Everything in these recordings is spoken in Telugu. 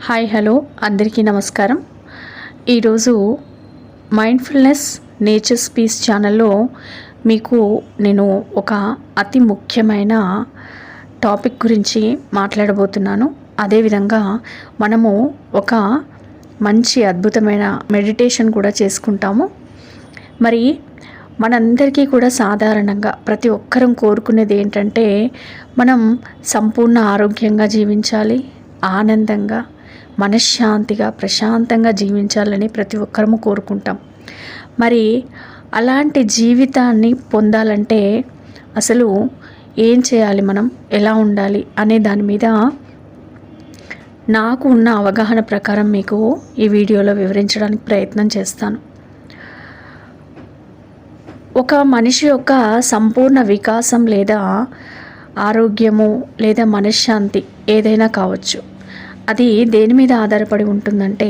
హాయ్ హలో అందరికీ నమస్కారం. ఈరోజు మైండ్ఫుల్నెస్ నేచర్స్ పీస్ ఛానల్లో మీకు నేను ఒక అతి ముఖ్యమైన టాపిక్ గురించి మాట్లాడబోతున్నాను. అదేవిధంగా మనము ఒక మంచి అద్భుతమైన మెడిటేషన్ కూడా చేసుకుంటాము. మరి మనందరికీ కూడా సాధారణంగా ప్రతి ఒక్కరం కోరుకునేది ఏంటంటే మనం సంపూర్ణ ఆరోగ్యంగా జీవించాలి, ఆనందంగా మనశ్శాంతిగా ప్రశాంతంగా జీవించాలని ప్రతి ఒక్కరము కోరుకుంటాం. మరి అలాంటి జీవితాన్ని పొందాలంటే అసలు ఏం చేయాలి, మనం ఎలా ఉండాలి అనే దాని మీద నాకు ఉన్న అవగాహన ప్రకారం మీకు ఈ వీడియోలో వివరించడానికి ప్రయత్నం చేస్తాను. ఒక మనిషి యొక్క సంపూర్ణ వికాసం లేదా ఆరోగ్యము లేదా మనశ్శాంతి ఏదైనా కావచ్చు. అది దేని మీద ఆధారపడి ఉంటుందంటే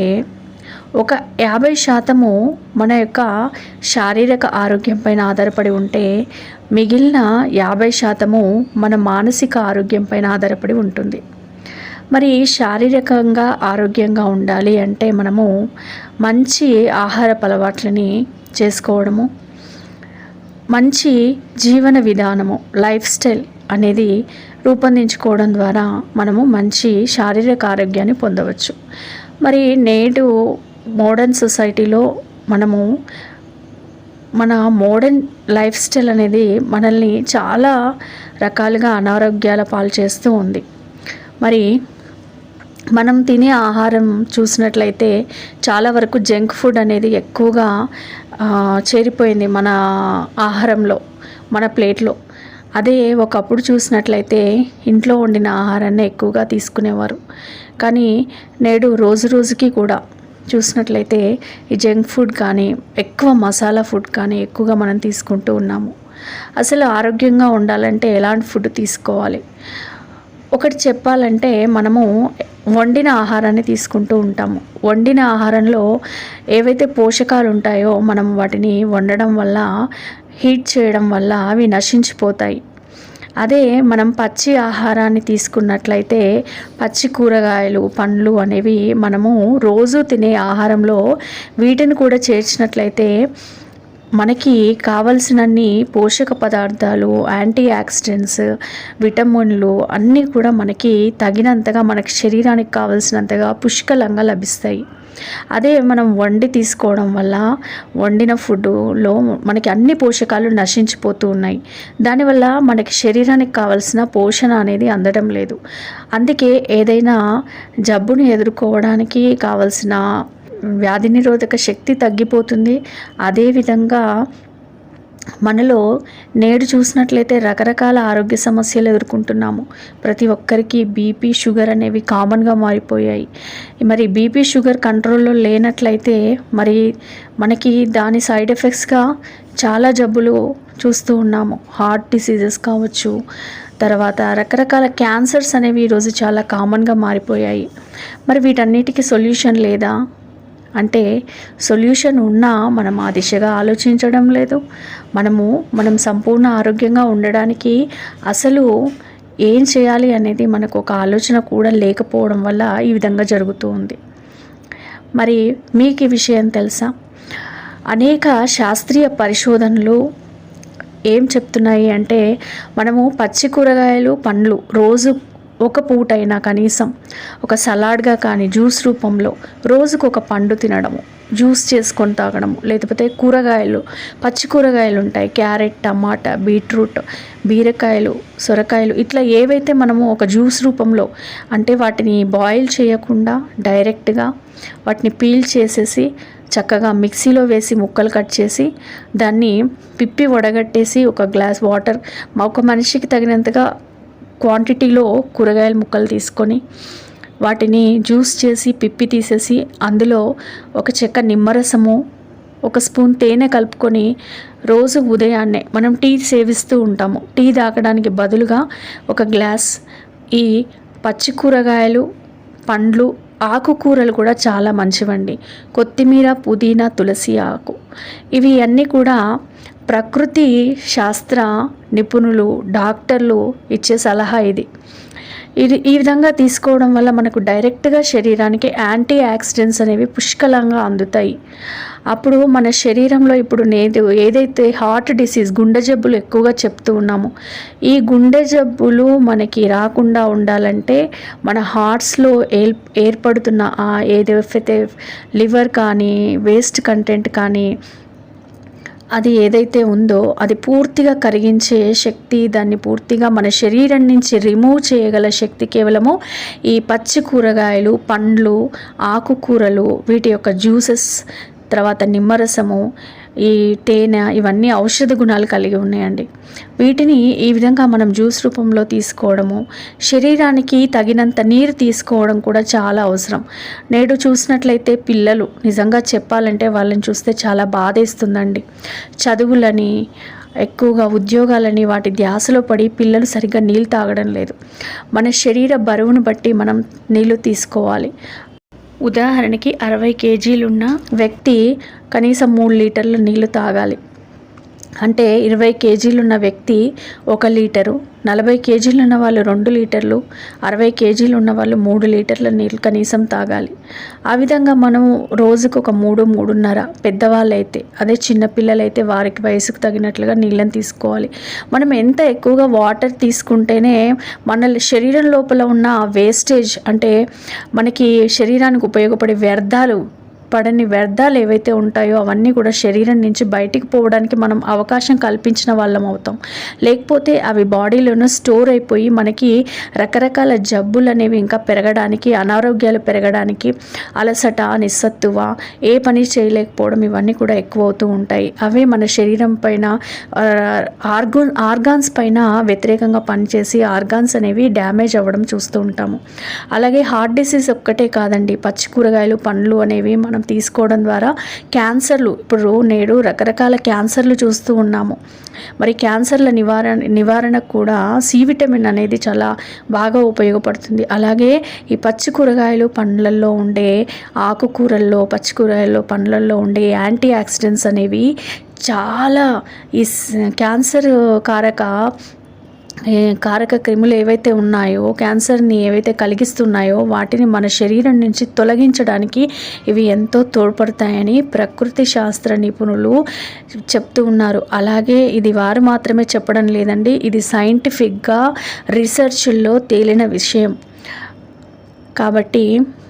ఒక 50% మన యొక్క శారీరక ఆరోగ్యం పైన ఆధారపడి ఉంటే మిగిలిన 50% మన మానసిక ఆరోగ్యం పైన ఆధారపడి ఉంటుంది. మరి శారీరకంగా ఆరోగ్యంగా ఉండాలి అంటే మనము మంచి ఆహారపు అలవాట్లని చేసుకోవడము, మంచి జీవన విధానము లైఫ్ స్టైల్ అనేది రూపొందించుకోవడం ద్వారా మనము మంచి శారీరక ఆరోగ్యాన్ని పొందవచ్చు. మరి నేడు మోడర్న్ సొసైటీలో మనము మన మోడర్న్ లైఫ్ స్టైల్ అనేది మనల్ని చాలా రకాలుగా అనారోగ్యాల పాలు చేస్తూ ఉంది. మరి మనం తినే ఆహారం చూసినట్లయితే చాలా వరకు జంక్ ఫుడ్ అనేది ఎక్కువగా చేరిపోయింది మన ఆహారంలో, మన ప్లేట్లో. అదే ఒకప్పుడు చూసినట్లయితే ఇంట్లో వండిన ఆహారాన్ని ఎక్కువగా తీసుకునేవారు. కానీ నేడు రోజు రోజుకి కూడా చూసినట్లయితే ఈ జంక్ ఫుడ్ కానీ ఎక్కువ మసాలా ఫుడ్ కానీ ఎక్కువగా మనం తీసుకుంటూ ఉన్నాము. అసలు ఆరోగ్యంగా ఉండాలంటే ఎలాంటి ఫుడ్ తీసుకోవాలి? ఒకటి చెప్పాలంటే మనము వండిన ఆహారాన్ని తీసుకుంటూ ఉంటాము. వండిన ఆహారంలో ఏవైతే పోషకాలు ఉంటాయో మనం వాటిని వండడం వల్ల, హీట్ చేయడం వల్ల అవి నశించిపోతాయి. అదే మనం పచ్చి ఆహారాన్ని తీసుకున్నట్లయితే పచ్చి కూరగాయలు, పండ్లు అనేవి మనము రోజు తినే ఆహారంలో వీటిని కూడా చేర్చినట్లయితే మనకి కావలసినన్ని పోషక పదార్థాలు, యాంటీ ఆక్సిడెంట్స్, విటమిన్లు అన్నీ కూడా మనకి తగినంతగా, మనకి శరీరానికి కావలసినంతగా పుష్కలంగా లభిస్తాయి. అదే మనం వండి తీసుకోవడం వల్ల వండిన ఫుడ్లో మనకి అన్ని పోషకాలు నశించిపోతూ ఉన్నాయి. దానివల్ల మనకి శరీరానికి కావలసిన పోషణ అనేది అందడం లేదు. అందుకే ఏదైనా జబ్బును ఎదుర్కోవడానికి కావలసిన వ్యాధి నిరోధక శక్తి తగ్గిపోతుంది. అదేవిధంగా మనలో నేడు చూసినట్లయితే రకరకాల ఆరోగ్య సమస్యలు ఎదుర్కొంటున్నాము. ప్రతి ఒక్కరికి బీపీ, షుగర్ అనేవి కామన్గా మారిపోయాయి. మరి బీపీ, షుగర్ కంట్రోల్లో లేనట్లయితే మరి మనకి దాని సైడ్ ఎఫెక్ట్స్గా చాలా జబ్బులు చూస్తూ ఉన్నాము. హార్ట్ డిసీజెస్ కావచ్చు, తర్వాత రకరకాల క్యాన్సర్స్ అనేవి ఈరోజు చాలా కామన్గా మారిపోయాయి. మరి వీటన్నిటికీ సొల్యూషన్ లేదా అంటే సొల్యూషన్ ఉన్నా మనం ఆ దిశగా ఆలోచించడం లేదు. మనం సంపూర్ణ ఆరోగ్యంగా ఉండడానికి అసలు ఏం చేయాలి అనేది మనకు ఒక ఆలోచన కూడా లేకపోవడం వల్ల ఈ విధంగా జరుగుతూ ఉంది. మరి మీకు ఈ విషయం తెలుసా? అనేక శాస్త్రీయ పరిశోధనలు ఏం చెప్తున్నాయి అంటే మనము పచ్చి కూరగాయలు, పండ్లు రోజు ఒక పూటైనా కనీసం ఒక సలాడ్గా కానీ జ్యూస్ రూపంలో రోజుకు ఒక పండు తినడము, జ్యూస్ చేసుకొని తాగడము, లేకపోతే కూరగాయలు, పచ్చి కూరగాయలు ఉంటాయి, క్యారెట్, టమాటా, బీట్రూట్, బీరకాయలు, సొరకాయలు, ఇట్లా ఏవైతే మనము ఒక జ్యూస్ రూపంలో అంటే వాటిని బాయిల్ చేయకుండా డైరెక్ట్గా వాటిని పీల్ చేసేసి చక్కగా మిక్సీలో వేసి ముక్కలు కట్ చేసి దాన్ని పిప్పి వడగట్టేసి ఒక గ్లాస్ వాటర్, ఒక మనిషికి తగినంతగా క్వాంటిటీలో కూరగాయల ముక్కలు తీసుకొని వాటిని జ్యూస్ చేసి పిప్పి తీసేసి అందులో ఒక చెక్క నిమ్మరసము, ఒక స్పూన్ తేనె కలుపుకొని రోజు ఉదయాన్నే మనం టీ సేవిస్తూ ఉంటాము. టీ తాగడానికి బదులుగా ఒక గ్లాస్ ఈ పచ్చి కూరగాయలు, పండ్లు, ఆకుకూరలు కూడా చాలా మంచివండి. కొత్తిమీర, పుదీనా, తులసి ఆకు, ఇవి అన్నీ కూడా ప్రకృతి శాస్త్ర నిపుణులు, డాక్టర్లు ఇచ్చే సలహా ఇది. ఈ విధంగా తీసుకోవడం వల్ల మనకు డైరెక్ట్గా శరీరానికి యాంటీ ఆక్సిడెంట్స్ అనేవి పుష్కలంగా అందుతాయి. అప్పుడు మన శరీరంలో ఇప్పుడు ఏదైతే హార్ట్ డిసీజ్, గుండె జబ్బులు ఎక్కువగా చెప్తూ ఉన్నామో, ఈ గుండె జబ్బులు మనకి రాకుండా ఉండాలంటే మన హార్ట్స్లో ఏర్పడుతున్న ఏదైతే లివర్ కానీ వేస్ట్ కంటెంట్ కానీ అది ఏదైతే ఉందో అది పూర్తిగా కరిగించే శక్తి, దాన్ని పూర్తిగా మన శరీరం నుంచి రిమూవ్ చేయగల శక్తి కేవలము ఈ పచ్చి కూరగాయలు, పండ్లు, ఆకుకూరలు, వీటి యొక్క జ్యూసెస్, తర్వాత నిమ్మరసము, ఈ తేనె, ఇవన్నీ ఔషధ గుణాలు కలిగి ఉన్నాయండి. వీటిని ఈ విధంగా మనం జ్యూస్ రూపంలో తీసుకోవడము, శరీరానికి తగినంత నీరు తీసుకోవడం కూడా చాలా అవసరం. నేడు చూసినట్లయితే పిల్లలు నిజంగా చెప్పాలంటే వాళ్ళని చూస్తే చాలా బాధేస్తుందండి. చదువులని, ఎక్కువగా ఉద్యోగాలని వాటి ధ్యాసలో పడి పిల్లలు సరిగ్గా నీళ్ళు తాగడం లేదు. మన శరీర బరువును బట్టి మనం నీళ్ళు తీసుకోవాలి. ఉదాహరణకి 60 కేజీలున్న వ్యక్తి కనీసం 3 లీటర్ల నీళ్లు తాగాలి. అంటే 20 కేజీలున్న వ్యక్తి 1 లీటరు, 40 కేజీలు ఉన్న వాళ్ళు 2 లీటర్లు, 60 కేజీలు ఉన్న వాళ్ళు 3 లీటర్ల నీళ్ళు కనీసం తాగాలి. ఆ విధంగా మనం రోజుకు ఒక 3-3.5, పెద్దవాళ్ళైతే, అదే చిన్నపిల్లలైతే వారికి వయసుకు తగినట్లుగా నీళ్ళని తీసుకోవాలి. మనం ఎంత ఎక్కువగా వాటర్ తీసుకుంటేనే మన శరీరం లోపల ఉన్న వేస్టేజ్, అంటే మనకి శరీరానికి ఉపయోగపడే పడని వ్యర్థాలు ఏవైతే ఉంటాయో అవన్నీ కూడా శరీరం నుంచి బయటికి పోవడానికి మనం అవకాశం కల్పించిన వాళ్ళం అవుతాం. లేకపోతే అవి బాడీలోనే స్టోర్ అయిపోయి మనకి రకరకాల జబ్బులు అనేవి ఇంకా పెరగడానికి, అనారోగ్యాలు పెరగడానికి, అలసట, నిస్సత్తువ, ఏ పని చేయలేకపోవడం, ఇవన్నీ కూడా ఎక్కువ అవుతూ ఉంటాయి. అవే మన శరీరం పైన, ఆర్గాన్స్ పైన వ్యతిరేకంగా పనిచేసి ఆర్గాన్స్ అనేవి డ్యామేజ్ అవ్వడం చూస్తూ ఉంటాము. అలాగే హార్ట్ డిసీజ్ ఒక్కటే కాదండి, పచ్చి కూరగాయలు, పండ్లు అనేవి మనం తీసుకోవడం ద్వారా క్యాన్సర్లు, ఇప్పుడు నేడు రకరకాల క్యాన్సర్లు చూస్తూ ఉన్నాము. మరి క్యాన్సర్ల నివారణకు కూడా సి విటమిన్ అనేది చాలా బాగా ఉపయోగపడుతుంది. అలాగే ఈ పచ్చి కూరగాయలు, పండ్లల్లో ఉండే, ఆకుకూరల్లో, పచ్చి కూరగాయల్లో, పండ్లల్లో ఉండే యాంటీ ఆక్సిడెంట్స్ అనేవి చాలా ఈ క్యాన్సర్ కారక క్రిములు ఏవైతే ఉన్నాయో, క్యాన్సర్ని ఏవైతే కలిగిస్తున్నాయో వాటిని మన శరీరం నుంచి తొలగించడానికి ఇవి ఎంతో తోడ్పడతాయని ప్రకృతి శాస్త్ర నిపుణులు చెప్తూ ఉన్నారు. అలాగే ఇది వారు మాత్రమే చెప్పడం లేదండి, ఇది సైంటిఫిక్గా రీసెర్చ్ల్లో తేలిన విషయం. కాబట్టి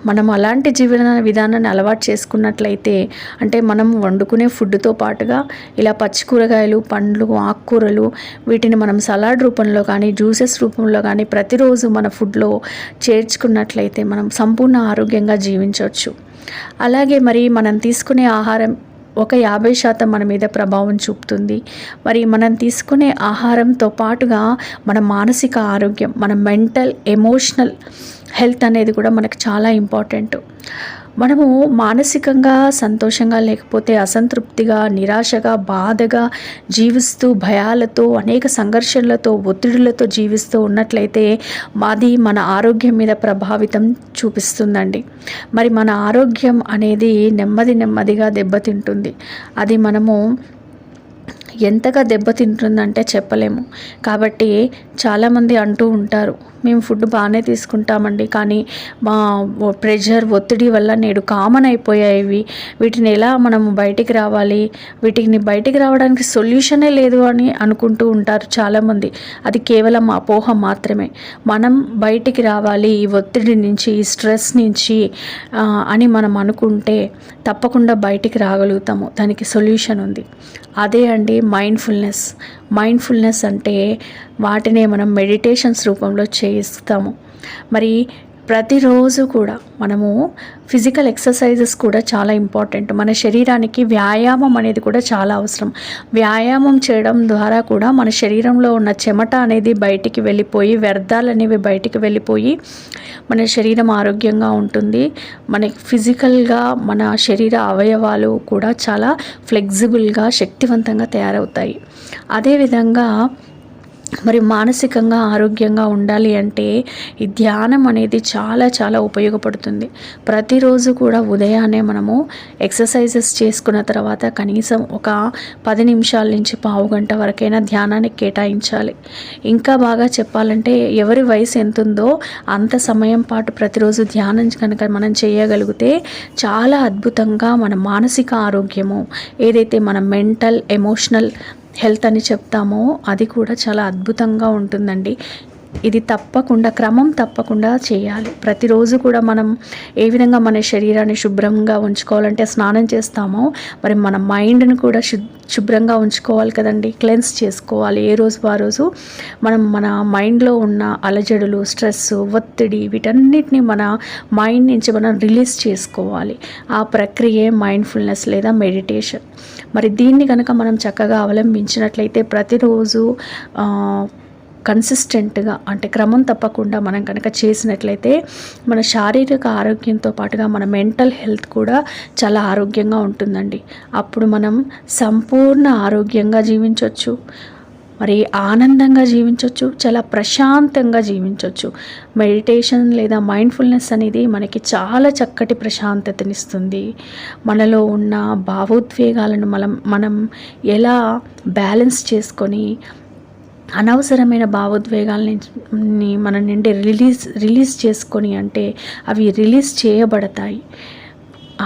మనం అలాంటి జీవన విధానాన్ని అలవాటు చేసుకున్నట్లయితే, అంటే మనం వండుకునే ఫుడ్తో పాటుగా ఇలా పచ్చి కూరగాయలు, పండ్లు, ఆకుకూరలు, వీటిని మనం సలాడ్ రూపంలో కానీ, జ్యూసెస్ రూపంలో కానీ ప్రతిరోజు మన ఫుడ్లో చేర్చుకున్నట్లయితే మనం సంపూర్ణ ఆరోగ్యంగా జీవించవచ్చు. అలాగే మరి మనం తీసుకునే ఆహారం ఒక 50% మన మీద ప్రభావం చూపుతుంది. మరి మనం తీసుకునే ఆహారంతో పాటుగా మన మానసిక ఆరోగ్యం, మన మెంటల్, ఎమోషనల్ హెల్త్ అనేది కూడా మనకు చాలా ఇంపార్టెంట్. మనము మానసికంగా సంతోషంగా లేకపోతే అసంతృప్తిగా, నిరాశగా, బాధగా జీవిస్తూ, భయాలతో, అనేక సంఘర్షణలతో, ఒత్తిడులతో జీవిస్తూ ఉన్నట్లయితే అది మన ఆరోగ్యం మీద ప్రభావితం చూపిస్తుందండి. మరి మన ఆరోగ్యం అనేది నెమ్మదిగా దెబ్బతింటుంది. అది మనము ఎంతగా దెబ్బతింటుందంటే చెప్పలేము. కాబట్టి చాలామంది అంటూ ఉంటారు, మేము ఫుడ్ బాగానే తీసుకుంటామండి, కానీ మా ప్రెషర్, ఒత్తిడి వల్ల నేడు కామన్ అయిపోయాయి. వీటిని ఎలా మనము బయటికి రావాలి, వీటిని బయటికి రావడానికి సొల్యూషనే లేదు అని అనుకుంటూ ఉంటారు చాలామంది. అది కేవలం అపోహ మాత్రమే. మనం బయటికి రావాలి ఈ ఒత్తిడి నుంచి, ఈ స్ట్రెస్ నుంచి అని మనం అనుకుంటే తప్పకుండా బయటికి రాగలుగుతాము. దానికి సొల్యూషన్ ఉంది. అదే అండి మైండ్ఫుల్నెస్ అంటే వాటినే మనం మెడిటేషన్స్ రూపంలో చేయిస్తాము. మరి ప్రతిరోజు కూడా మనము ఫిజికల్ ఎక్సర్సైజెస్ కూడా చాలా ఇంపార్టెంట్. మన శరీరానికి వ్యాయామం అనేది కూడా చాలా అవసరం. వ్యాయామం చేయడం ద్వారా కూడా మన శరీరంలో ఉన్న చెమట అనేది బయటికి వెళ్ళిపోయి, వ్యర్థాలు అనేవి బయటికి వెళ్ళిపోయి మన శరీరం ఆరోగ్యంగా ఉంటుంది. మనకి ఫిజికల్గా మన శరీర అవయవాలు కూడా చాలా ఫ్లెక్సిబుల్గా, శక్తివంతంగా తయారవుతాయి. అదేవిధంగా మరి మానసికంగా ఆరోగ్యంగా ఉండాలి అంటే ఈ ధ్యానం అనేది చాలా చాలా ఉపయోగపడుతుంది. ప్రతిరోజు కూడా ఉదయాన్నే మనము ఎక్సర్సైజెస్ చేసుకున్న తర్వాత కనీసం ఒక 10 నిమిషాల నుంచి పావుగంట వరకైనా ధ్యానానికి కేటాయించాలి. ఇంకా బాగా చెప్పాలంటే ఎవరి వయసు ఎంతుందో అంత సమయం పాటు ప్రతిరోజు ధ్యానం కనుక మనం చేయగలిగితే చాలా అద్భుతంగా మన మానసిక ఆరోగ్యము, ఏదైతే మన మెంటల్ ఎమోషనల్ హెల్త్ అని చెప్తామో అది కూడా చాలా అద్భుతంగా ఉంటుందండి. ఇది తప్పకుండా క్రమం తప్పకుండా చేయాలి. ప్రతిరోజు కూడా మనం ఏ విధంగా మన శరీరాన్ని శుభ్రంగా ఉంచుకోవాలంటే స్నానం చేస్తామో, మరి మన మైండ్ని కూడా శుభ్రంగా ఉంచుకోవాలి కదండి. క్లెన్స్ చేసుకోవాలి. ఏ రోజు ఆ రోజు మనం మన మైండ్లో ఉన్న అలజడులు, స్ట్రెస్, ఒత్తిడి వీటన్నిటిని మన మైండ్ నుంచి మనం రిలీజ్ చేసుకోవాలి. ఆ ప్రక్రియే మైండ్ఫుల్నెస్ లేదా మెడిటేషన్. మరి దీన్ని కనుక మనం చక్కగా అవలంబించినట్లయితే ప్రతిరోజు కన్సిస్టెంట్గా అంటే క్రమం తప్పకుండా మనం కనుక చేసినట్లయితే మన శారీరక ఆరోగ్యంతో పాటుగా మన మెంటల్ హెల్త్ కూడా చాలా ఆరోగ్యంగా ఉంటుందండి. అప్పుడు మనం సంపూర్ణ ఆరోగ్యంగా జీవించవచ్చు, మరి ఆనందంగా జీవించవచ్చు, చాలా ప్రశాంతంగా జీవించవచ్చు. మెడిటేషన్ లేదా మైండ్ఫుల్నెస్ అనేది మనకి చాలా చక్కటి ప్రశాంతతనిస్తుంది. మనలో ఉన్న భావోద్వేగాలను మనం ఎలా బ్యాలెన్స్ చేసుకొని అనవసరమైన భావోద్వేగాలని మన నుండి రిలీజ్ చేసుకొని అంటే అవి రిలీజ్ చేయబడతాయి.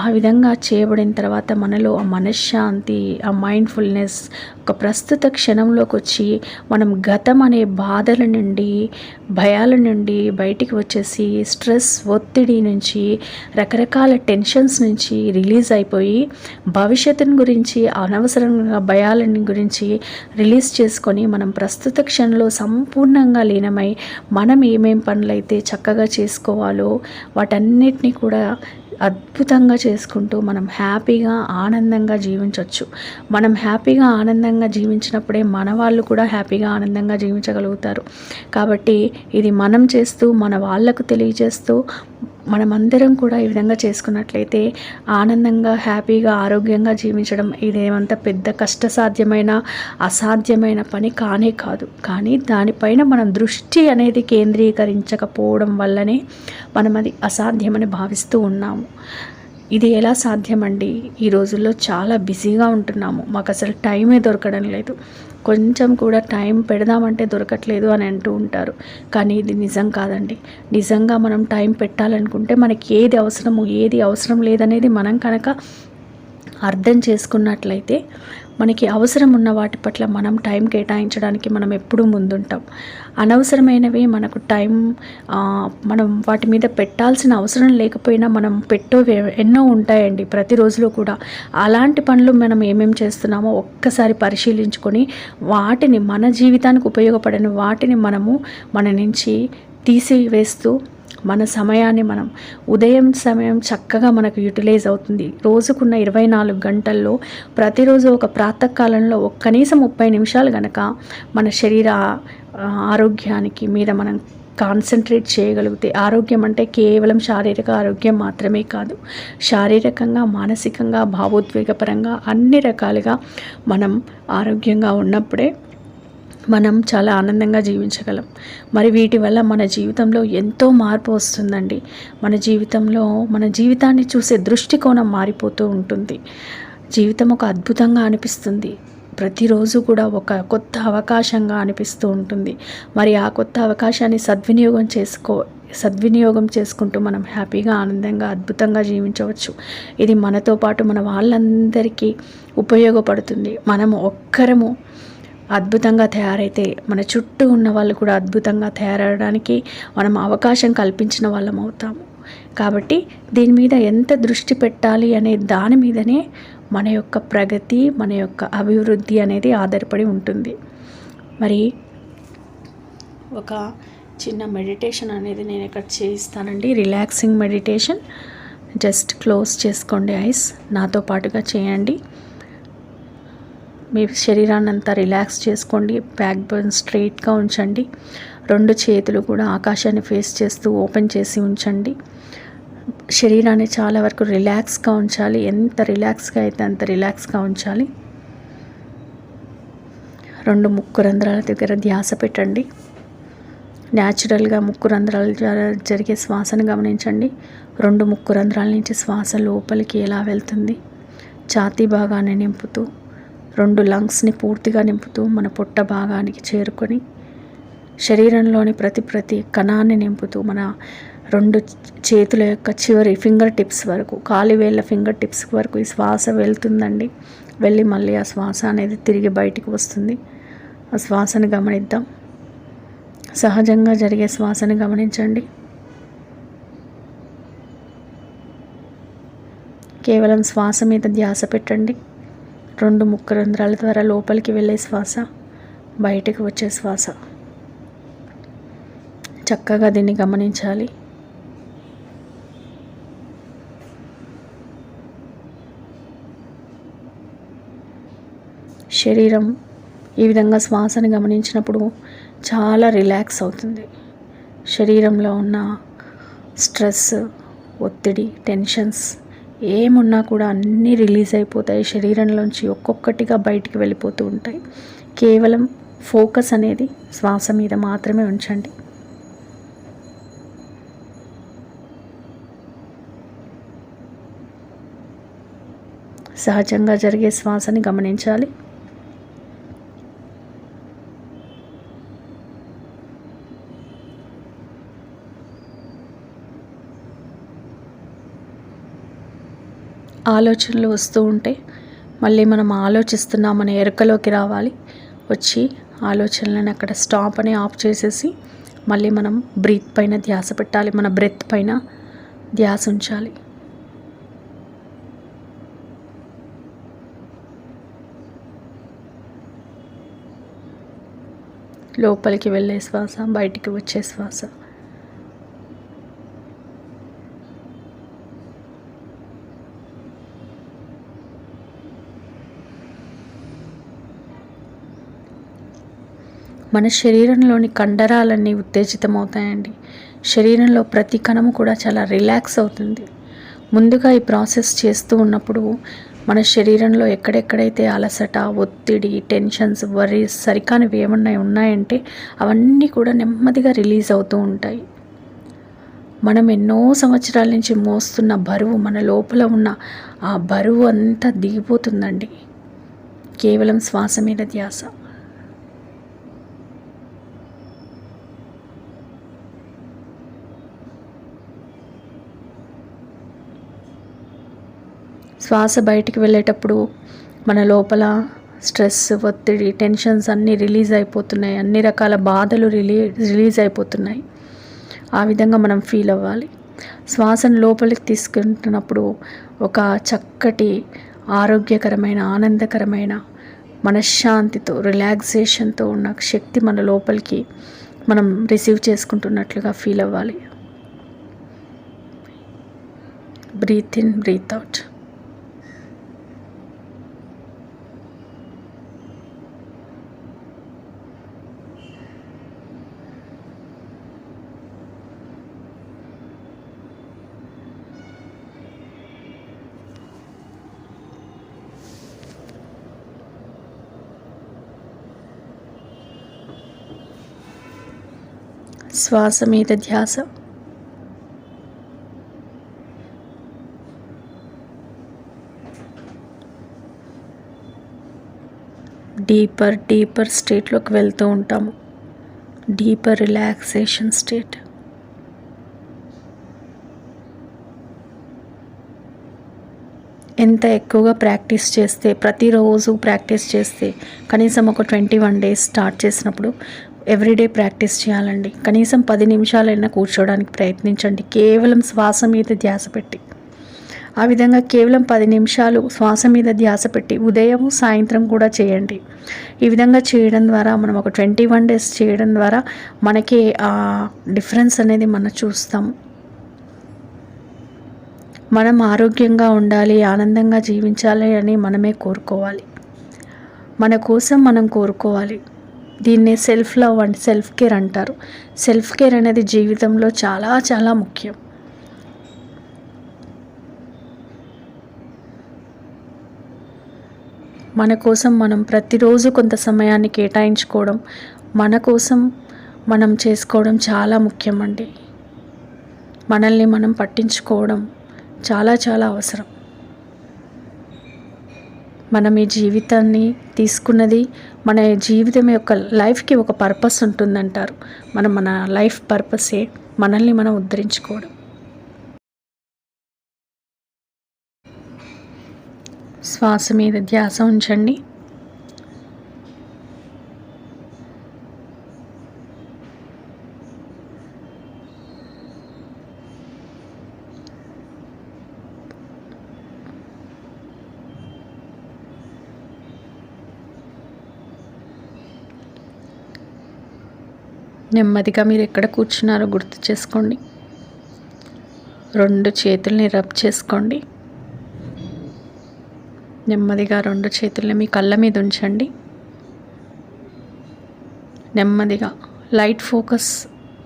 ఆ విధంగా చేయబడిన తర్వాత మనలో ఆ మనశ్శాంతి, ఆ మైండ్ఫుల్నెస్ ఒక ప్రస్తుత క్షణంలోకి వచ్చి మనం గతం అనే బాధల నుండి, భయాల నుండి బయటికి వచ్చేసి స్ట్రెస్, ఒత్తిడి నుంచి, రకరకాల టెన్షన్స్ నుంచి రిలీజ్ అయిపోయి భవిష్యత్తుని గురించి, అనవసరంగా భయాలని గురించి రిలీజ్ చేసుకొని మనం ప్రస్తుత క్షణంలో సంపూర్ణంగా లీనమై మనం ఏమేం పనులైతే చక్కగా చేసుకోవాలో వాటన్నిటిని కూడా అద్భుతంగా చేసుకుంటూ మనం హ్యాపీగా ఆనందంగా జీవించవచ్చు. మనం హ్యాపీగా ఆనందంగా జీవించినప్పుడే మన వాళ్ళు కూడా హ్యాపీగా ఆనందంగా జీవించగలుగుతారు. కాబట్టి ఇది మనం చేస్తూ మన వాళ్ళకు తెలియజేస్తూ మనమందరం కూడా ఈ విధంగా చేసుకున్నట్లయితే ఆనందంగా, హ్యాపీగా, ఆరోగ్యంగా జీవించడం ఇదేమంత పెద్ద కష్టసాధ్యమైన, అసాధ్యమైన పని కానే కాదు. కానీ దానిపైన మనం దృష్టి అనేది కేంద్రీకరించకపోవడం వల్లనే మనం అది అసాధ్యమని భావిస్తూ ఉన్నాము. ఇది ఎలా సాధ్యమండి? ఈ రోజుల్లో చాలా బిజీగా ఉంటున్నాము. మాకు అసలు టైమే దొరకడం లేదు. కొంచెం కూడా టైం పెడదామంటే దొరకట్లేదు అని అంటూ ఉంటారు. కానీ ఇది నిజం కాదండి. నిజంగా మనం టైం పెట్టాలనుకుంటే మనకి ఏది అవసరము, ఏది అవసరం లేదనేది మనం కనుక అర్థం చేసుకున్నట్లయితే మనకి అవసరం ఉన్న వాటి పట్ల మనం టైం కేటాయించడానికి మనం ఎప్పుడూ ముందుంటాం. అనవసరమైనవి మనకు టైం మనం వాటి మీద పెట్టాల్సిన అవసరం లేకపోయినా మనం ఎన్నో ఉంటాయండి ప్రతిరోజులో కూడా. అలాంటి పనులు మనం ఏమేమి చేస్తున్నామో ఒక్కసారి పరిశీలించుకొని వాటిని మన జీవితానికి ఉపయోగపడని వాటిని మనము మన నుంచి తీసివేస్తూ మన సమయాన్ని మనం ఉదయం సమయం చక్కగా మనకు యూటిలైజ్ అవుతుంది. రోజుకున్న 24 గంటల్లో ప్రతిరోజు ఒక ప్రాతకాలంలో కనీసం 30 నిమిషాలు గనక మన శరీర ఆరోగ్యానికి మీద మనం కాన్సన్ట్రేట్ చేయగలిగితే, ఆరోగ్యం అంటే కేవలం శారీరక ఆరోగ్యం మాత్రమే కాదు, శారీరకంగా, మానసికంగా, భావోద్వేగపరంగా అన్ని రకాలుగా మనం ఆరోగ్యంగా ఉన్నప్పుడే మనం చాలా ఆనందంగా జీవించగలం. మరి వీటి వల్ల మన జీవితంలో ఎంతో మార్పు వస్తుందండి. మన జీవితాన్ని చూసే దృష్టికోణం మారిపోతూ ఉంటుంది. జీవితం ఒక అద్భుతంగా అనిపిస్తుంది. ప్రతిరోజు కూడా ఒక కొత్త అవకాశంగా అనిపిస్తూ ఉంటుంది. మరి ఆ కొత్త అవకాశాన్ని సద్వినియోగం చేసుకుంటూ మనం హ్యాపీగా, ఆనందంగా, అద్భుతంగా జీవించవచ్చు. ఇది మనతో పాటు మన వాళ్ళందరికీ ఉపయోగపడుతుంది. మనము ఒక్కరము అద్భుతంగా తయారైతే మన చుట్టూ ఉన్న వాళ్ళు కూడా అద్భుతంగా తయారవడానికి మనం అవకాశం కల్పించిన వాళ్ళం అవుతాము. కాబట్టి దీని మీద ఎంత దృష్టి పెట్టాలి అనే దాని మీదనే మన యొక్క ప్రగతి, మన యొక్క అభివృద్ధి అనేది ఆధారపడి ఉంటుంది. మరి ఒక చిన్న మెడిటేషన్ అనేది నేను ఇక్కడ చేయిస్తానండి. Relaxing meditation. జస్ట్ క్లోజ్ చేసుకోండి ఐస్. నాతో పాటుగా చేయండి. మీ శరీరాన్ని అంతా రిలాక్స్ చేసుకోండి. బ్యాక్ బోన్ స్ట్రైట్గా ఉంచండి. 2 చేతులు కూడా ఆకాశాన్ని ఫేస్ చేస్తూ ఓపెన్ చేసి ఉంచండి. శరీరాన్ని చాలా వరకు రిలాక్స్గా ఉంచాలి. ఎంత రిలాక్స్గా అయితే అంత రిలాక్స్గా ఉంచాలి. రెండు ముక్కు రంధ్రాల దగ్గర ధ్యాస పెట్టండి. న్యాచురల్గా ముక్కు రంధ్రాల ద్వారా జరిగే శ్వాసను గమనించండి. రెండు ముక్కు రంధ్రాల నుంచి శ్వాస లోపలికి ఎలా వెళ్తుంది, ఛాతీ భాగాన్ని నింపుతూ, రెండు లంగ్స్ని పూర్తిగా నింపుతూ మన పొట్ట భాగానికి చేరుకొని శరీరంలోని ప్రతి కణాన్ని నింపుతూ మన రెండు చేతుల యొక్క చివరి ఫింగర్ టిప్స్ వరకు, కాలివేళ్ళ ఫింగర్ టిప్స్ వరకు ఈ శ్వాస వెళ్తుందండి. వెళ్ళి మళ్ళీ ఆ శ్వాస అనేది తిరిగి బయటికి వస్తుంది. ఆ శ్వాసను గమనిద్దాం. సహజంగా జరిగే శ్వాసను గమనించండి. కేవలం శ్వాస మీద ధ్యాస పెట్టండి. రెండు ముక్కు రంధ్రాల ద్వారా లోపలికి వెళ్ళే శ్వాస, బయటకు వచ్చే శ్వాస. చక్కగా దీన్ని గమనించాలి. శరీరం ఈ విధంగా శ్వాసను గమనించినప్పుడు చాలా రిలాక్స్ అవుతుంది. శరీరంలో ఉన్న స్ట్రెస్, ఒత్తిడి, టెన్షన్స్ ఏమున్నా కూడా అన్నీ రిలీజ్ అయిపోతాయి. శరీరంలోంచి ఒక్కొక్కటిగా బయటికి వెళ్ళిపోతూ ఉంటాయి. కేవలం ఫోకస్ అనేది శ్వాస మీద మాత్రమే ఉంచండి. సహజంగా జరిగే శ్వాసని గమనించాలి. ఆలోచనలు వస్తూ ఉంటే మళ్ళీ మనం ఆలోచిస్తున్నామనే ఎరుకలోకి రావాలి. వచ్చి ఆలోచనలను అక్కడ స్టాప్ అని ఆఫ్ చేసేసి మళ్ళీ మనం బ్రీత్ పైన ధ్యాస పెట్టాలి. మన బ్రెత్ పైన ధ్యాస ఉంచాలి. లోపలికి వెళ్ళే శ్వాస, బయటికి వచ్చే శ్వాస. మన శరీరంలోని కండరాలన్నీ ఉత్తేజితమవుతాయండి. శరీరంలో ప్రతి కణము కూడా చాలా రిలాక్స్ అవుతుంది. ముందుగా ఈ ప్రాసెస్ చేస్తూ ఉన్నప్పుడు మన శరీరంలో ఎక్కడెక్కడైతే అలసట, ఒత్తిడి, టెన్షన్స్, వర్రీస్ సరికానివి ఏమన్నా ఉన్నాయంటే అవన్నీ కూడా నెమ్మదిగా రిలీజ్ అవుతూ ఉంటాయి. మనం ఎన్నో సంవత్సరాల నుంచి మోస్తున్న బరువు, మన లోపల ఉన్న ఆ బరువు అంతా దిగిపోతుందండి. కేవలం శ్వాస మీద ధ్యాస. శ్వాస బయటికి వెళ్ళేటప్పుడు మన లోపల స్ట్రెస్, ఒత్తిడి, టెన్షన్స్ అన్నీ రిలీజ్ అయిపోతున్నాయి. అన్ని రకాల బాధలు రిలీజ్ అయిపోతున్నాయి. ఆ విధంగా మనం ఫీల్ అవ్వాలి. శ్వాసను లోపలికి తీసుకుంటున్నప్పుడు ఒక చక్కటి ఆరోగ్యకరమైన, ఆనందకరమైన, మనశ్శాంతితో, రిలాక్సేషన్తో ఉన్న శక్తి మన లోపలికి మనం రిసీవ్ చేసుకుంటున్నట్లుగా ఫీల్ అవ్వాలి. Breathe in, breathe out. శ్వాస మీద ధ్యాస. డీపర్ స్టేట్లోకి వెళ్తూ ఉంటాము. Deeper relaxation state. ఎంత ఎక్కువగా ప్రాక్టీస్ చేస్తే, ప్రతిరోజు ప్రాక్టీస్ చేస్తే, కనీసం ఒక 21 days స్టార్ట్ చేసినప్పుడు ఎవ్రీడే ప్రాక్టీస్ చేయాలండి. కనీసం 10 నిమిషాలైనా కూర్చోవడానికి ప్రయత్నించండి, కేవలం శ్వాస మీద ధ్యాస పెట్టి. ఆ విధంగా కేవలం 10 నిమిషాలు శ్వాస మీద ధ్యాస పెట్టి ఉదయం, సాయంత్రం కూడా చేయండి. ఈ విధంగా చేయడం ద్వారా మనం ఒక 21 days చేయడం ద్వారా మనకి ఆ డిఫరెన్స్ అనేది మనం చూస్తాము. మనం ఆరోగ్యంగా ఉండాలి, ఆనందంగా జీవించాలి అని మనమే కోరుకోవాలి. మన కోసం మనం కోరుకోవాలి. దీన్నే self love and self care అంటారు. సెల్ఫ్ కేర్ అనేది జీవితంలో చాలా చాలా ముఖ్యం. మన కోసం మనం ప్రతిరోజు కొంత సమయాన్ని కేటాయించుకోవడం, మన కోసం మనం చేసుకోవడం చాలా ముఖ్యమండి. మనల్ని మనం పట్టించుకోవడం చాలా చాలా అవసరం. మనం ఈ జీవితాన్ని తీసుకున్నది, మన జీవితం యొక్క లైఫ్కి ఒక పర్పస్ ఉంటుందంటారు. మన లైఫ్ పర్పసే మనల్ని మనం ఉద్ధరించుకోవడం. శ్వాస మీద ధ్యాస ఉంచండి. నెమ్మదిగా మీరు ఎక్కడ కూర్చున్నారో గుర్తు చేసుకోండి. 2 చేతుల్ని రబ్ చేసుకోండి. నెమ్మదిగా 2 చేతుల్ని మీ కళ్ళ మీద ఉంచండి. నెమ్మదిగా లైట్ ఫోకస్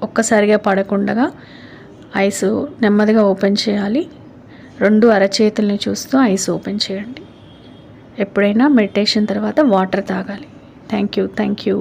ఒక్కసారిగా పడకుండా ఐస్ నెమ్మదిగా ఓపెన్ చేయాలి. 2 అరచేతుల్ని చూస్తూ ఐస్ ఓపెన్ చేయండి. ఎప్పుడైనా మెడిటేషన్ తర్వాత వాటర్ తాగాలి. Thank you.